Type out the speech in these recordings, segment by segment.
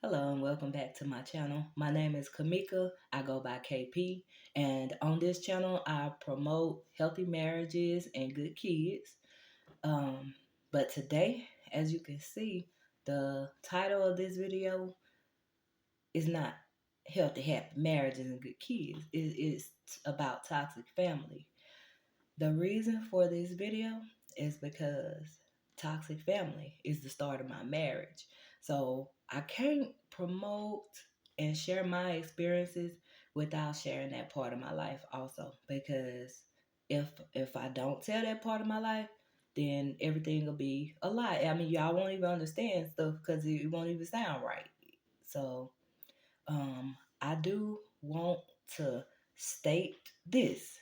Hello and welcome back to my channel. My name is Kamika. I go by KP, and on this channel I promote healthy marriages and good kids. Um, but today, as you can see, the title of this video is not healthy, happy marriages and good kids. It's about toxic family. The reason for this video is because toxic family is the start of my marriage. So I can't promote and share my experiences without sharing that part of my life also. Because if I don't tell that part of my life, then everything will be a lie. I mean, y'all won't even understand stuff because it won't even sound right. So I do want to state this.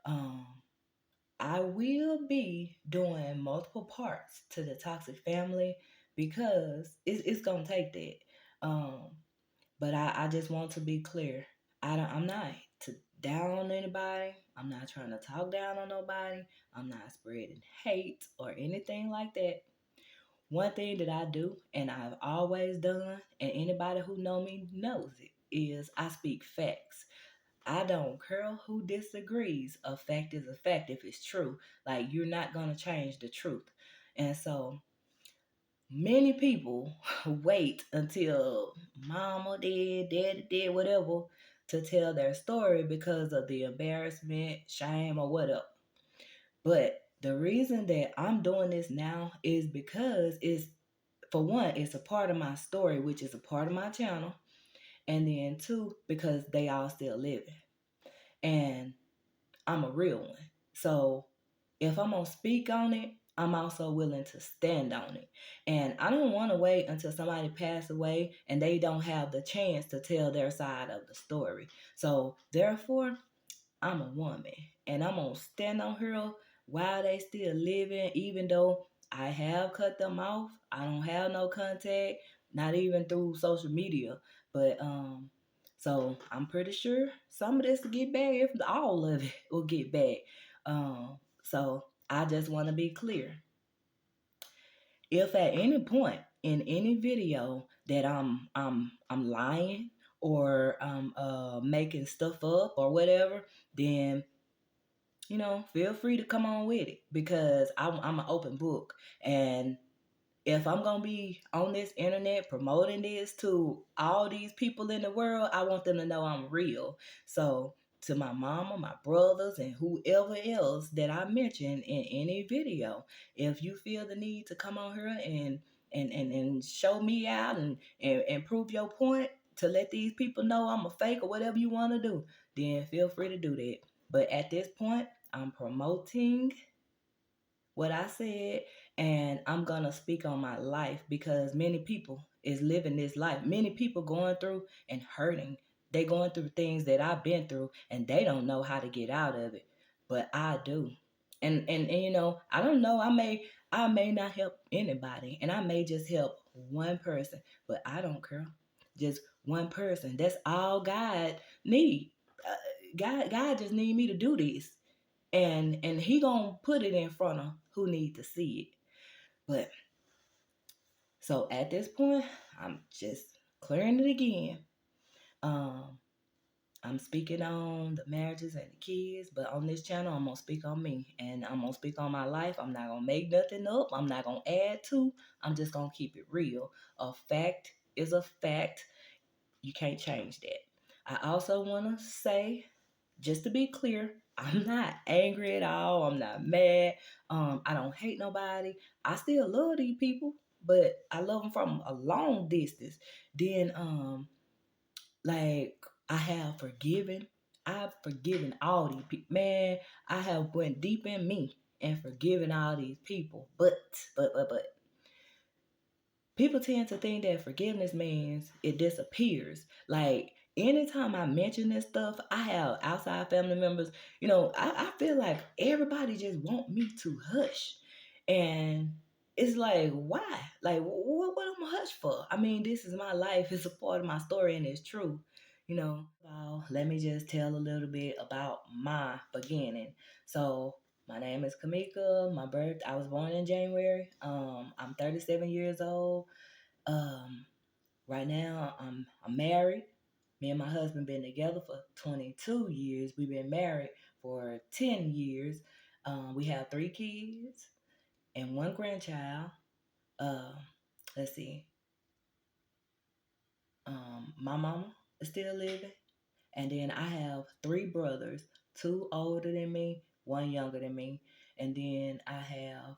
Um, I will be doing multiple parts to the toxic family because it's gonna take that. Um, but I just want to be clear. I'm not to down on anybody. I'm not trying to talk down on nobody. I'm not spreading hate or anything like that. One thing that I do and I've always done, and anybody who know me knows it, is I speak facts. I don't care who disagrees. A fact is a fact if it's true. Like, you're not going to change the truth. And so many people wait until mama did, daddy did, whatever, to tell their story because of the embarrassment, shame, or whatever. But the reason that I'm doing this now is because for one, it's a part of my story, which is a part of my channel. And then two, because they all still living. And I'm a real one. So if I'm going to speak on it, I'm also willing to stand on it. And I don't want to wait until somebody passes away and they don't have the chance to tell their side of the story. So therefore, I'm a woman and I'm going to stand on her while they still living, even though I have cut them off. I don't have no contact, not even through social media. But so I'm pretty sure some of this will get back, if all of it will get back. So I just want to be clear. If at any point in any video that I'm lying or making stuff up or whatever, then feel free to come on with it because I'm an open book. And if I'm going to be on this internet promoting this to all these people in the world, I want them to know I'm real. So to my mama, my brothers, and whoever else that I mention in any video, if you feel the need to come on here and show me out and prove your point to let these people know I'm a fake or whatever you want to do, then feel free to do that. But at this point, I'm promoting what I said, and I'm gonna speak on my life because many people is living this life. Many people going through and hurting. They going through things that I've been through and they don't know how to get out of it. But I do. And I don't know, I may not help anybody and I may just help one person, but I don't care. Just one person. That's all God need. God just need me to do this, and he gonna put it in front of who need to see it. But so at this point, I'm just clearing it again. um I'm speaking on the marriages and the kids, but on this channel I'm gonna speak on me and I'm gonna speak on my life. I'm not gonna make nothing up. I'm not gonna add to. I'm just gonna keep it real. A fact is a fact. You can't change that. I also want to say, just to be clear, I'm not angry at all. I'm not mad. I don't hate nobody. I still love these people, but I love them from a long distance. Then, like, I have forgiven. I've forgiven all these people. Man, I have went deep in me and forgiven all these people. But people tend to think that forgiveness means it disappears. Like, anytime I mention this stuff, I have outside family members, I feel like everybody just want me to hush. And it's like, why? Like, what am I hush for? I mean, this is my life. It's a part of my story and it's true. Let me just tell a little bit about my beginning. So my name is Kamika. I was born in January. I'm 37 years old. Um, Right now, I'm married. Me and my husband been together for 22 years. We've been married for 10 years. We have 3 kids and one grandchild. Uh, let's see. My mama is still living. And then I have 3 brothers, 2 older than me, 1 younger than me. And then I have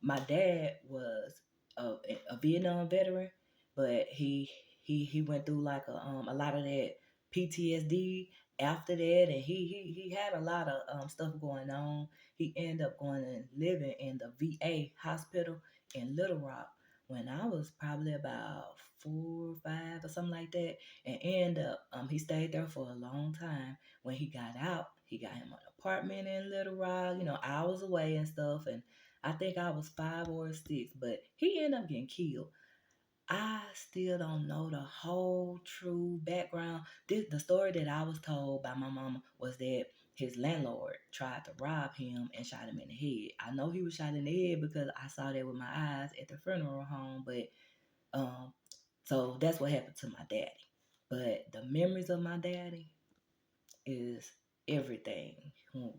my dad was a Vietnam veteran, but he went through like a lot of that PTSD after that, and he had a lot of stuff going on. He ended up going and living in the VA hospital in Little Rock when I was probably about 4 or 5 or something like that, and end up he stayed there for a long time. When he got out, he got him an apartment in Little Rock, hours away and stuff. And I think I was 5 or 6, but he ended up getting killed. I still don't know the whole true background. The story that I was told by my mama was that his landlord tried to rob him and shot him in the head. I know he was shot in the head because I saw that with my eyes at the funeral home, but um so that's what happened to my daddy. But the memories of my daddy is everything.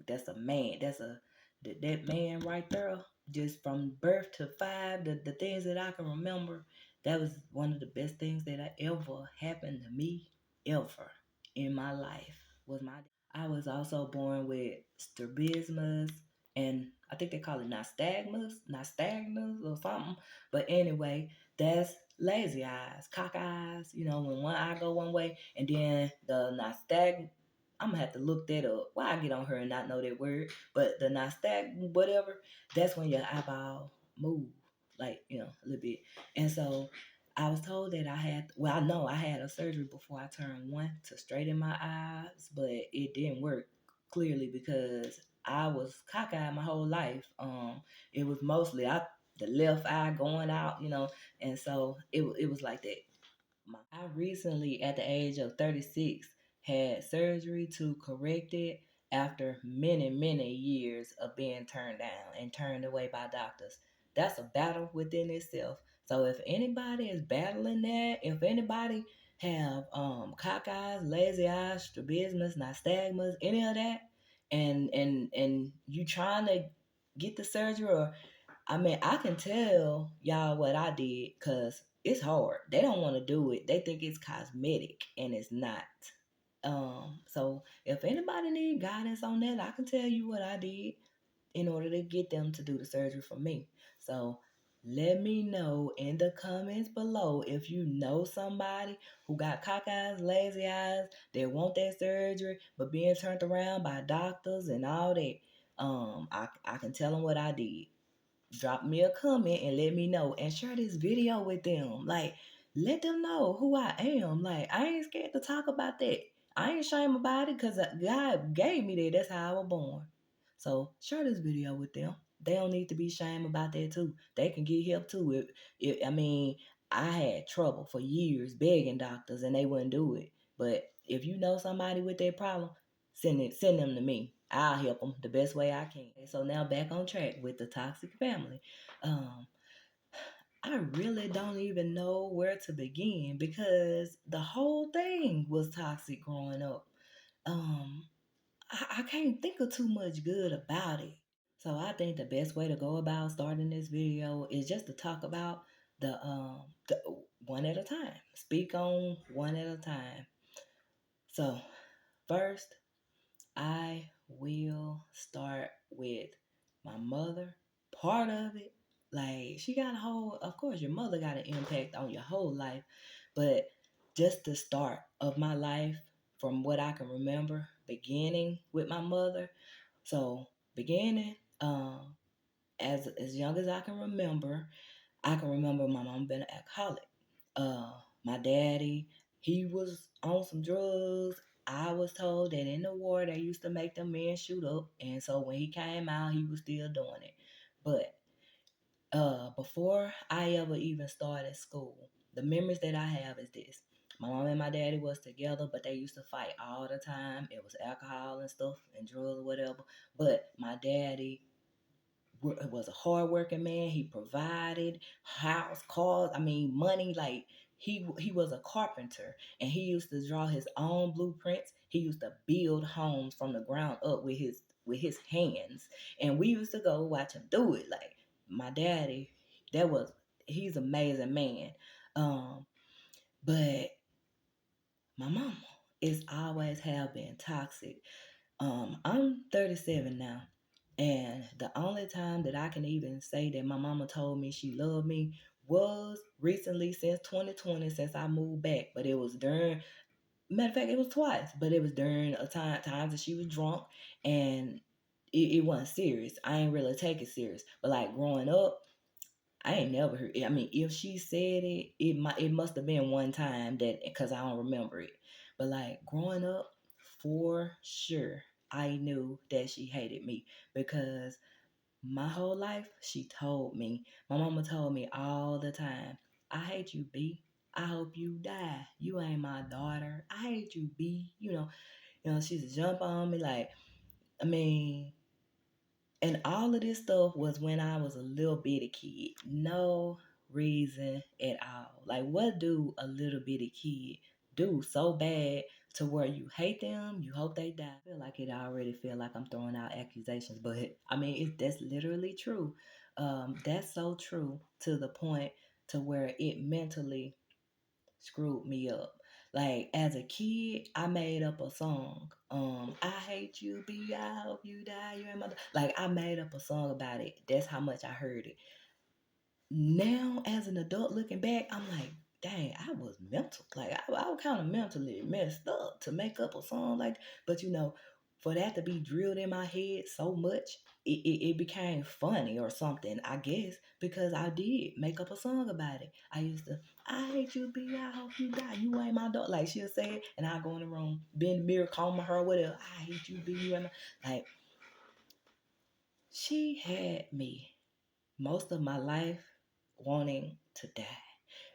That's a man. That man right there. Just from birth to 5, the things that I can remember, that was one of the best things that I ever happened to me ever in my life. Was my I was also born with strabismus, and I think they call it nystagmus or something. But anyway, that's lazy eyes, cock eyes. When one eye go one way, and then the nystag. I'm gonna have to look that up. Why I get on her and not know that word? But the nystag, whatever, that's when your eyeball move, like a little bit. And so I was told that I know I had a surgery before I turned 1 to straighten my eyes, but it didn't work clearly because I was cockeyed my whole life. It was mostly the left eye going out, and so it was like that. I recently, at the age of 36, had surgery to correct it after many, many years of being turned down and turned away by doctors. That's a battle within itself. So if anybody is battling that, if anybody have cock eyes, lazy eyes, strabismus, nystagmus, any of that, and you trying to get the surgery, or I can tell y'all what I did because it's hard. They don't want to do it. They think it's cosmetic and it's not. So if anybody need guidance on that, I can tell you what I did in order to get them to do the surgery for me. So let me know in the comments below if you know somebody who got cock eyes, lazy eyes, they want that surgery, but being turned around by doctors and all that. I can tell them what I did. Drop me a comment and let me know, and share this video with them. Like, let them know who I am. Like, I ain't scared to talk about that. I ain't ashamed about it because God gave me that. That's how I was born. So share this video with them. They don't need to be ashamed about that too. They can get help too. I had trouble for years begging doctors and they wouldn't do it. But if you know somebody with that problem, send them to me. I'll help them the best way I can. So now back on track with the toxic family. Um, I really don't even know where to begin because the whole thing was toxic growing up. Um, I can't think of too much good about it. So I think the best way to go about starting this video is just to talk about the one at a time. Speak on one at a time. So first, I will start with my mother. Part of it, like she got a whole, of course, your mother got an impact on your whole life, but just the start of my life from what I can remember, beginning with my mother. So beginning, as young as I can remember my mom being an alcoholic. My daddy, he was on some drugs. I was told that in the war they used to make them men shoot up, and so when he came out, he was still doing it. But before I ever even started school, the memories that I have is this: my mom and my daddy was together, but they used to fight all the time. It was alcohol and stuff and drugs or whatever. But my daddy was a hardworking man. He provided house, cars, money. Like he was a carpenter, and he used to draw his own blueprints. He used to build homes from the ground up with his hands, and we used to go watch him do it. Like my daddy, that was he's an amazing man. Um, but my mama is always have been toxic. I'm 37 now, and the only time that I can even say that my mama told me she loved me was recently, since 2020, since I moved back. But it was during, matter of fact, it was twice, but it was during a times that she was drunk, and it wasn't serious. I ain't really take it serious. But like growing up, I ain't never heard it. I mean, if she said it, it must have been one time that, because I don't remember it. But like growing up, for sure, I knew that she hated me because my whole life she told me. My mama told me all the time, "I hate you, B. I hope you die. You ain't my daughter. I hate you, B." She used to jump on me like, I mean, and all of this stuff was when I was a little bitty kid. No reason at all. Like, what do a little bitty kid do so bad to where you hate them, you hope they die? I feel like it already feel like I'm throwing out accusations, but I mean, that's literally true. That's so true to the point to where it mentally screwed me up. Like as a kid, I made up a song. I hate you, B. I hope you die. You're my like I made up a song about it. That's how much I heard it. Now, as an adult looking back, I'm like, dang, I was mental. Like I was kind of mentally messed up to make up a song like. But for that to be drilled in my head so much, it became funny or something, I guess, because I did make up a song about it. I used to, I hate you, B. I hope you die. You ain't my dog. Like she'll say it, and I go in the room, be in the mirror, calm her, whatever. I hate you, B. You ain't my like. She had me most of my life wanting to die.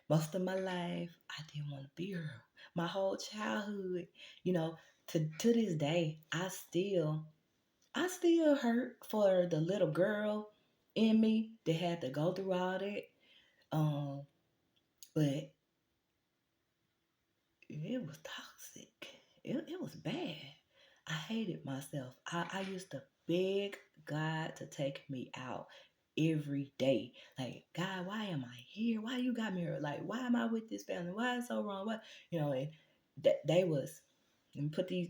Most of my life, I didn't want to be her. My whole childhood, you know, to this day, I still hurt for the little girl in me that had to go through all that. But it was toxic. It was bad. I hated myself. I used to beg God to take me out every day. Like, God, why am I here? Why you got me here? Like, why am I with this family? Why is so wrong? What and they was and put these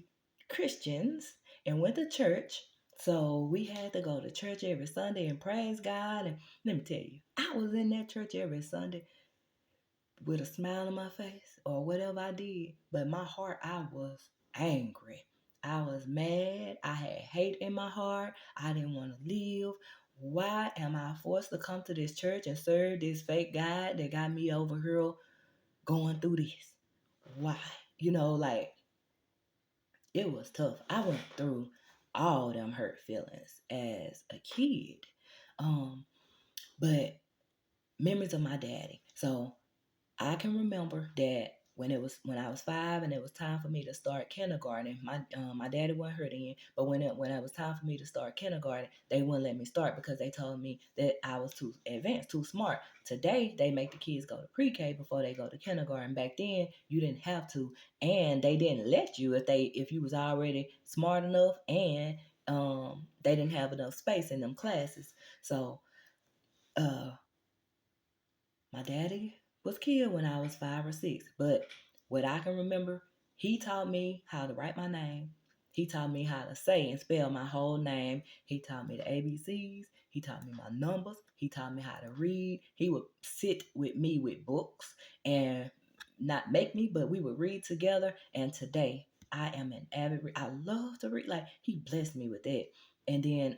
Christians and went to church. So we had to go to church every Sunday and praise God. And let me tell you, I was in that church every Sunday with a smile on my face or whatever I did. But my heart, I was angry. I was mad. I had hate in my heart. I didn't want to live. Why am I forced to come to this church and serve this fake God that got me over here going through this? Why? Like it was tough. I went through all them hurt feelings as a kid. Um, but memories of my daddy. So I can remember that when I was 5 and it was time for me to start kindergarten. My daddy wasn't hurt in, but when it was time for me to start kindergarten, they wouldn't let me start because they told me that I was too advanced, too smart. Today they make the kids go to pre-K before they go to kindergarten. Back then you didn't have to, and they didn't let you if you was already smart enough, and they didn't have enough space in them classes. So uh my daddy was killed when I was 5 or 6, but what I can remember, he taught me how to write my name. He taught me how to say and spell my whole name. He taught me the ABCs. He taught me my numbers. He taught me how to read. He would sit with me with books and not make me, but we would read together. And today, I am an avid reader. I love to read. Like, he blessed me with that. And then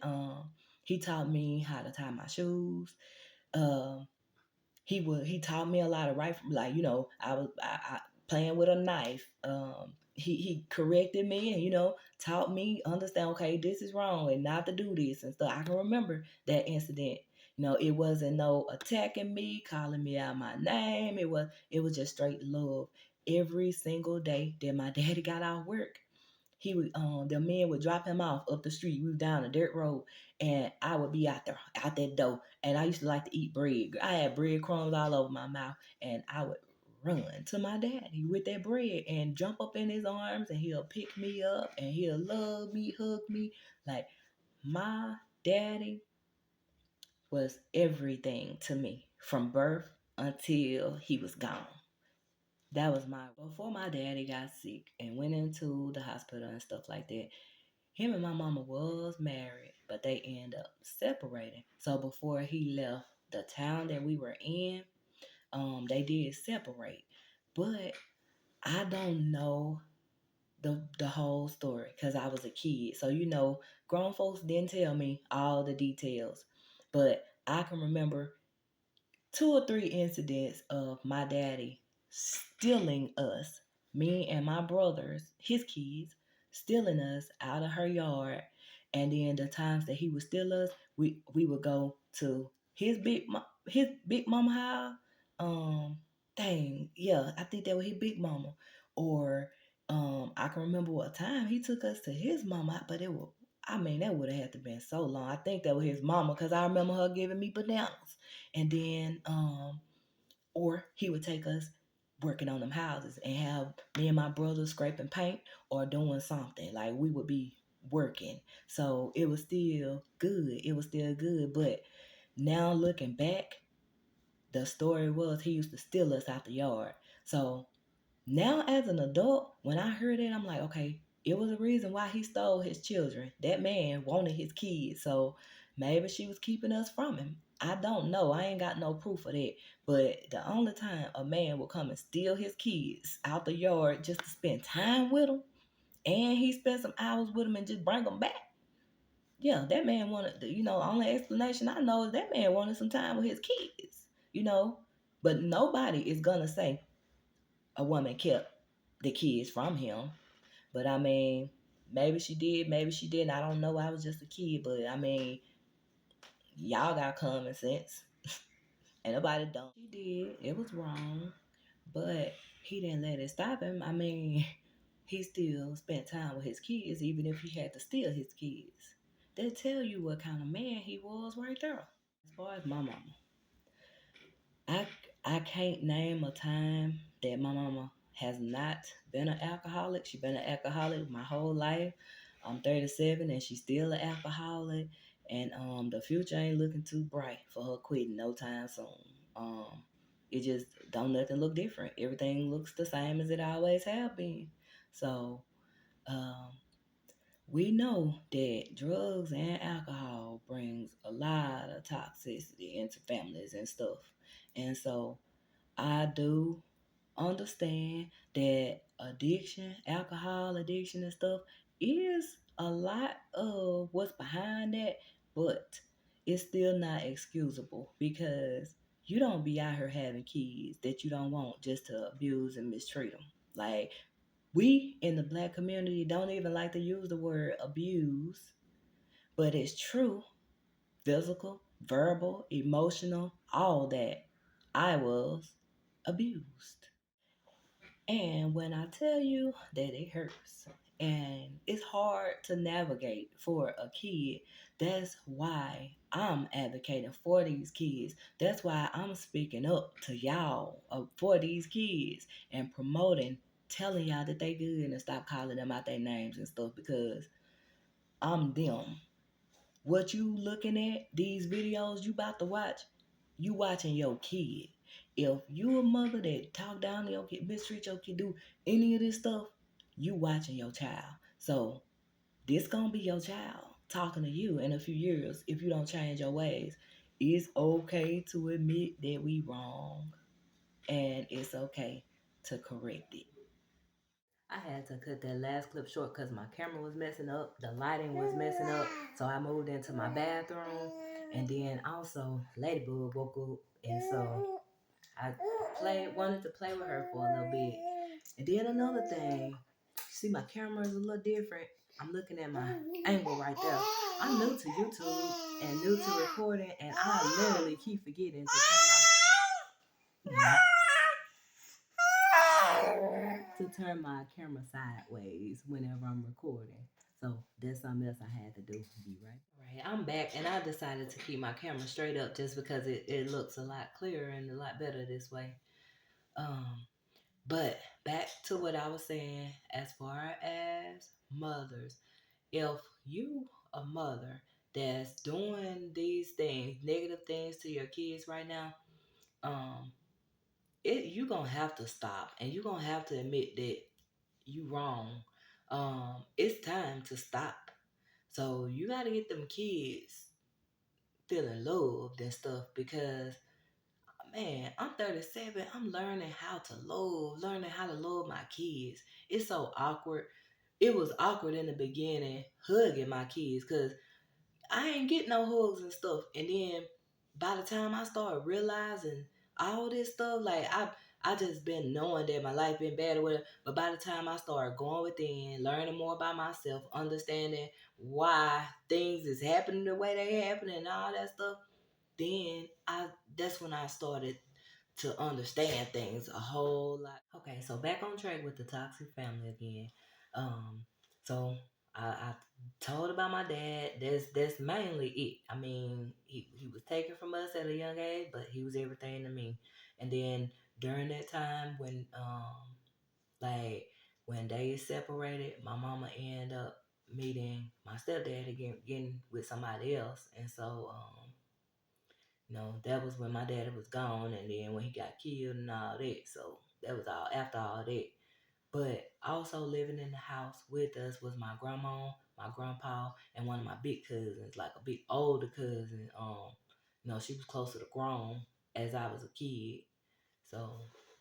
he taught me how to tie my shoes. Um, he taught me a lot of right from, like, I playing with a knife. He corrected me and taught me understand, okay, this is wrong and not to do this and stuff. I can remember that incident. It wasn't no attacking me, calling me out my name. It was just straight love. Every single day that my daddy got out of work, he would the men would drop him off up the street. We was down a dirt road, and I would be out that door. And I used to like to eat bread. I had bread crumbs all over my mouth, and I would run to my daddy with that bread and jump up in his arms, and he'll pick me up and he'll love me, hug me. Like, my daddy was everything to me from birth until he was gone. That was before my daddy got sick and went into the hospital and stuff like that. Him and my mama was married, but they end up separating. So before he left the town that we were in, they did separate. But I don't know the whole story because I was a kid. So grown folks didn't tell me all the details. But I can remember 2 or 3 incidents of my daddy stealing us, me and my brothers, his kids, stealing us out of her yard. And then the times that he would steal us, we would go to his big mama house. Yeah, I think that was his big mama. Or I can remember what time he took us to his mama, but that would have had to been so long. I think that was his mama because I remember her giving me bananas. And then or he would take us working on them houses and have me and my brothers scraping paint or doing something. Like, we would be working. So it was still good. It was still good. But now looking back, the story was he used to steal us out the yard. So now as an adult, when I heard it, I'm like, okay, it was a reason why he stole his children. That man wanted his kids. So maybe she was keeping us from him. I don't know. I ain't got no proof of that. But the only time a man will come and steal his kids out the yard just to spend time with them, and he spent some hours with them and just bring them back. Yeah, that man wanted, only explanation I know is that man wanted some time with his kids, you know. But nobody is going to say a woman kept the kids from him. But maybe she did, maybe she didn't. I don't know. I was just a kid. But y'all got common sense. And nobody don't. She did. It was wrong. But he didn't let it stop him. He still spent time with his kids, even if he had to steal his kids. They tell you what kind of man he was right there. As far as my mama, I I can't name a time that my mama has not been an alcoholic. She's been an alcoholic my whole life. I'm 37 and she's still an alcoholic. And the future ain't looking too bright for her quitting no time soon. Um, it just don't nothing look different. Everything looks the same as it always have been. So um, we know that drugs and alcohol brings a lot of toxicity into families and stuff. And so I do understand that addiction, alcohol addiction and stuff is a lot of what's behind that, but it's still not excusable because you don't be out here having kids that you don't want just to abuse and mistreat them. Like, we in the Black community don't even like to use the word abuse, but it's true. Physical, verbal, emotional, all that. I was abused. And when I tell you that it hurts and it's hard to navigate for a kid, that's why I'm advocating for these kids. That's why I'm speaking up to y'all for these kids and promoting, telling y'all that they good and stop calling them out their names and stuff because I'm them. What you looking at, these videos you about to watch, you watching your kid. If you a mother that talk down to your kid, mistreat your kid, do any of this stuff, you watching your child. So this gonna be your child talking to you in a few years if you don't change your ways. It's okay to admit that we wrong, and it's okay to correct it. I had to cut that last clip short because my camera was messing up, the lighting was messing up, so I moved into my bathroom, and then also Ladybug woke up, and so I wanted to play with her for a little bit. And then another thing, see my camera is a little different. I'm looking at my angle right there. I'm new to YouTube and new to recording, and I literally keep forgetting to turn my camera sideways whenever I'm recording. So that's something else I had to do. Be right. Right, I'm back and I decided to keep my camera straight up just because it looks a lot clearer and a lot better this way. But back to what I was saying, as far as mothers, if you a mother that's doing these things, negative things to your kids right now, um, you gonna have to stop, and you gonna have to admit that you wrong. It's time to stop. So you gotta get them kids feeling loved and stuff, because man, I'm 37. I'm learning how to learning how to love my kids. It's so awkward. It was awkward in the beginning hugging my kids, because I ain't get no hugs and stuff. And then by the time I started realizing all this stuff, like I just been knowing that my life been bad or whatever. But by the time I started going within, learning more about myself, understanding why things is happening the way they happen and all that stuff, then I that's when I started to understand things a whole lot. Okay, so back on track with the toxic family again. Um, so I told about my dad. That's mainly it. I mean, he was taken from us at a young age, but he was everything to me. And then during that time when like when they separated, my mama ended up meeting my stepdad again, getting with somebody else, and so that was when my daddy was gone, and then when he got killed and all that. So that was all after all that. But also living in the house with us was my grandma, my grandpa, and one of my big cousins, like a big older cousin. She was closer to grown as I was a kid. So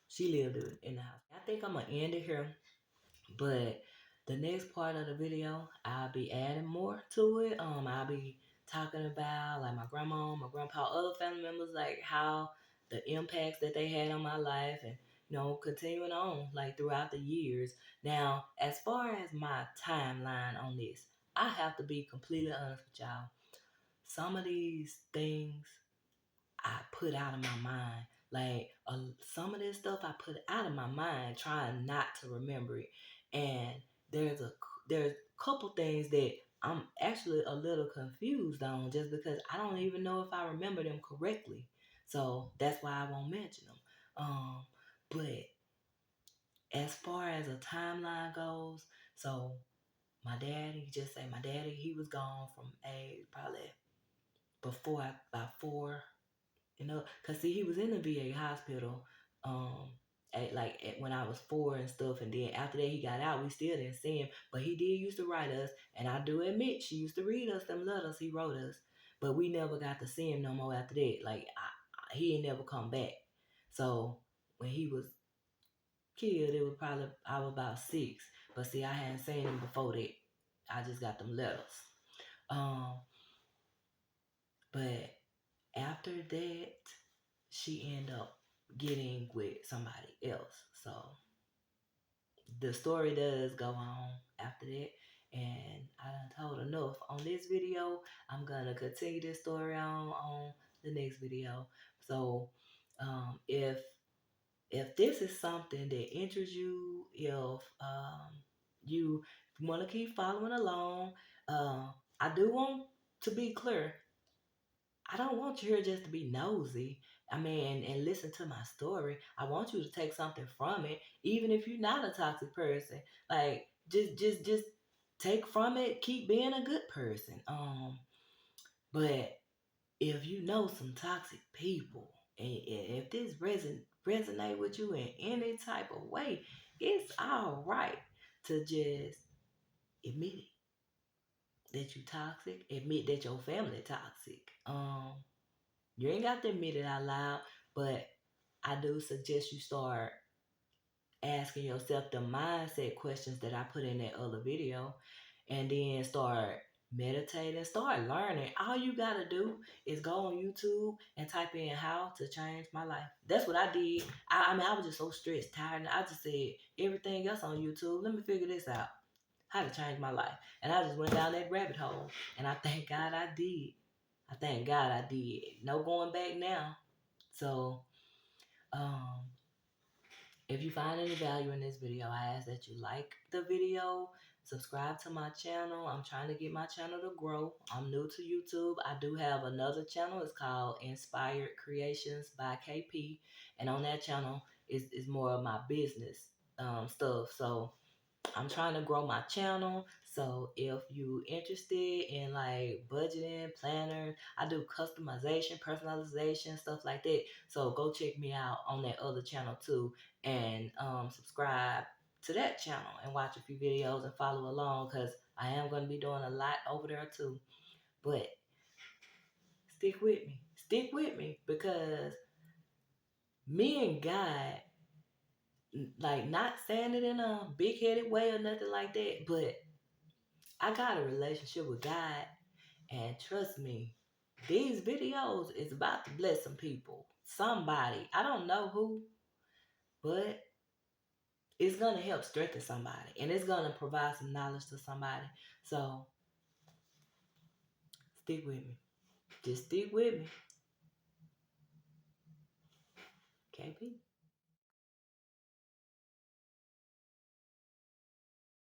she lived in the house. I think I'm gonna end it here, but the next part of the video, I'll be adding more to it. I'll be talking about like my grandma, my grandpa, other family members, like how the impacts that they had on my life, and continuing on like throughout the years. Now, as far as my timeline on this, I have to be completely honest with y'all. Some of these things I put out of my mind. Like some of this stuff I put out of my mind, trying not to remember it. And there's a couple things that I'm actually a little confused on, just because I don't even know if I remember them correctly. So that's why I won't mention them. But as far as a timeline goes, so my daddy, just say my daddy, he was gone from age probably about 4. Cause see, he was in the VA hospital, when I was 4 and stuff, and then after that he got out, we still didn't see him, but he did used to write us, and I do admit she used to read us them letters he wrote us, but we never got to see him no more after that. Like he ain't never come back. So when he was killed, it was probably I was about 6, but see, I hadn't seen him before that. I just got them letters. Um, but after that, she ended up getting with somebody else. So the story does go on after that. And I done told enough on this video. I'm gonna continue this story on the next video. So if this is something that interests you, if you want to keep following along, I do want to be clear. I don't want you here just to be nosy. I mean, and listen to my story. I want you to take something from it, even if you're not a toxic person. Like, just take from it. Keep being a good person. But if you know some toxic people, and if this resonate with you in any type of way, it's all right to just admit it, that you toxic. Admit that your family toxic. You ain't got to admit it out loud, but I do suggest you start asking yourself the mindset questions that I put in that other video, and then start meditating, start learning. All you gotta do is go on YouTube and type in how to change my life. That's what I did. I mean, I was just so stressed, tired, and I just said everything else on YouTube. Let me figure this out. How to change my life. And I just went down that rabbit hole. And I thank God I did. I thank God I did. No going back now. So, if you find any value in this video, I ask that you like the video, subscribe to my channel. I'm trying to get my channel to grow. I'm new to YouTube. I do have another channel. It's called Inspired Creations by KP. And on that channel is more of my business stuff. So I'm trying to grow my channel. So if you interested in like budgeting, planner, I do customization, personalization, stuff like that. So go check me out on that other channel too, and subscribe to that channel and watch a few videos and follow along, because I am going to be doing a lot over there too. But stick with me. Stick with me, because me and God, like, not saying it in a big headed way or nothing like that, but I got a relationship with God, and trust me, these videos is about to bless some people. Somebody. I don't know who, but it's gonna help strengthen somebody, and it's gonna provide some knowledge to somebody. So stick with me. Just stick with me. KP.